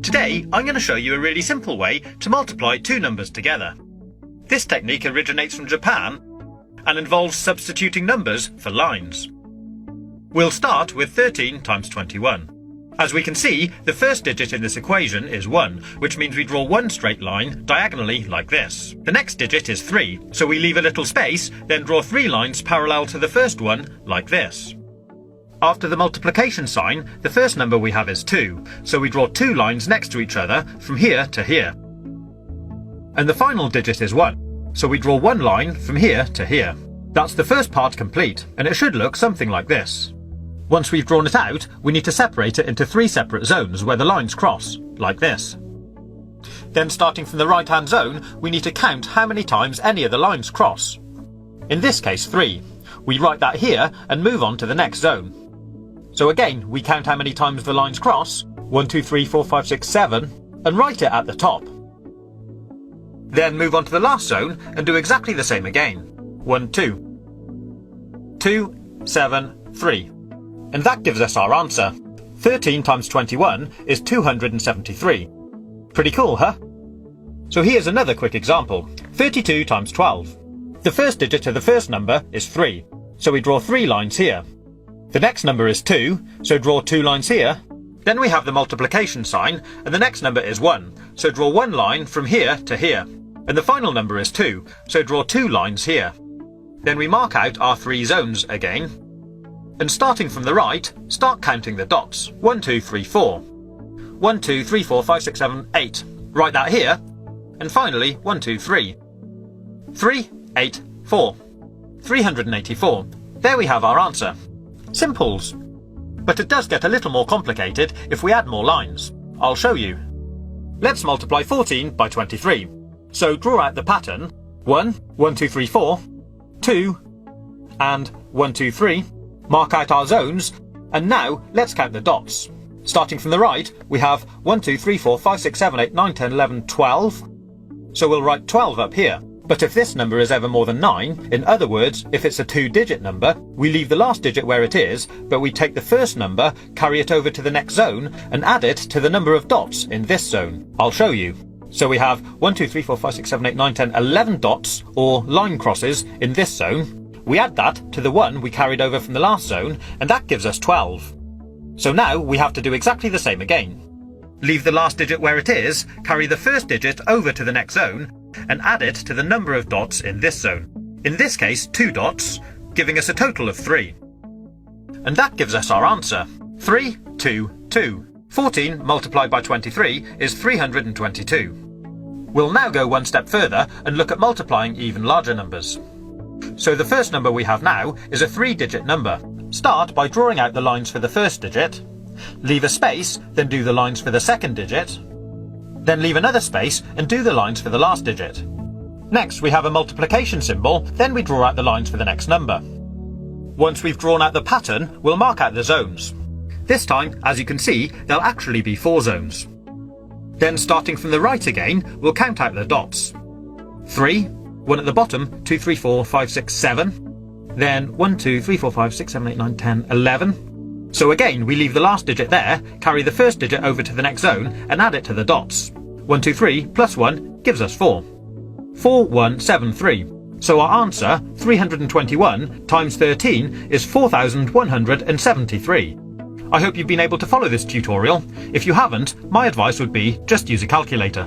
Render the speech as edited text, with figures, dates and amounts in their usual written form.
Today I'm going to show you a really simple way to multiply two numbers together. This technique originates from Japan and involves substituting numbers for lines. We'll start with 13 times 21. As we can see, the first digit in this equation is 1, which means we draw one straight line diagonally like this. The next digit is 3, so we leave a little space, then draw 3 lines parallel to the first one like this. After the multiplication sign, the first number we have is 2, so we draw 2 lines next to each other from here to here. And the final digit is 1, so we draw 1 line from here to here. That's the first part complete, and it should look something like this. Once we've drawn it out, we need to separate it into 3 separate zones where the lines cross, like this. Then starting from the right-hand zone, we need to count how many times any of the lines cross. In this case 3. We write that here and move on to the next zone. So again, we count how many times the lines cross, 1, 2, 3, 4, 5, 6, 7, and write it at the top. Then move on to the last zone and do exactly the same again. 1, 2. 2, 7, 3. And that gives us our answer. 13 times 21 is 273. Pretty cool, huh? So here's another quick example. 32 times 12. The first digit of the first number is 3, so we draw 3 lines here. The next number is 2, so draw 2 lines here. Then we have the multiplication sign, and the next number is 1, so draw 1 line from here to here. And the final number is 2, so draw 2 lines here. Then we mark out our 3 zones again. And starting from the right, start counting the dots. 1, 2, 3, 4. 1, 2, 3, 4, 5, 6, 7, 8. Write that here. And finally, 1, 2, 3. 3, 8, 4. 384. There we have our answer. Simples. But it does get a little more complicated if we add more lines. I'll show you. Let's multiply 14 by 23. So draw out the pattern. 1, 1, 2, 3, 4. 2, and 1, 2, 3. Mark out our zones, and now let's count the dots. Starting from the right, we have 1, 2, 3, 4, 5, 6, 7, 8, 9, 10, 11, 12. So we'll write 12 up here. But if this number is ever more than 9, in other words, if it's a 2-digit number, we leave the last digit where it is, but we take the first number, carry it over to the next zone, and add it to the number of dots in this zone. I'll show you. So we have 1, 2, 3, 4, 5, 6, 7, 8, 9, 10, 11 dots, or line crosses, in this zone. We add that to the 1 we carried over from the last zone, and that gives us 12. So now we have to do exactly the same again. Leave the last digit where it is, carry the first digit over to the next zone, and add it to the number of dots in this zone. In this case, 2 dots, giving us a total of 3. And that gives us our answer. 3, 2, 2. 14 multiplied by 23 is 322. We'll now go one step further and look at multiplying even larger numbers. So the first number we have now is a 3-digit number. Start by drawing out the lines for the first digit, leave a space, then do the lines for the second digit, then leave another space and do the lines for the last digit. Next we have a multiplication symbol, then we draw out the lines for the next number. Once we've drawn out the pattern, we'll mark out the zones. This time, as you can see, there'll actually be 4 zones. Then starting from the right again, we'll count out the dots. 3, 1 at the bottom, 2, 3, 4, 5, 6, 7. Then 1, 2, 3, 4, 5, 6, 7, 8, 9, 10, 11. So again, we leave the last digit there, carry the first digit over to the next zone, and add it to the dots. 1, 2, 3 plus 1 gives us 4. 4, 1, 7, 3. So our answer, 321 times 13, is 4,173. I hope you've been able to follow this tutorial. If you haven't, my advice would be just use a calculator.